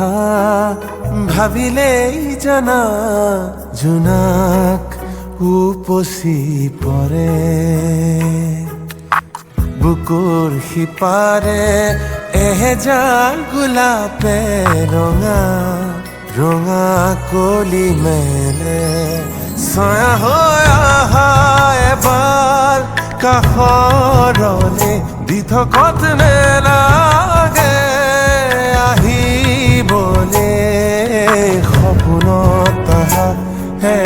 কথা ভাবিলেই জানা জোনাক উপচি পৰে বুকুৰ সিপাৰে এহেজাৰ গোলাপে ৰঙা ৰঙা কলি মেলে ছায়া হৈ আহা এবাৰ কাষৰলে দি থকত নেলাগে আহিবলে সপোনত আহা হে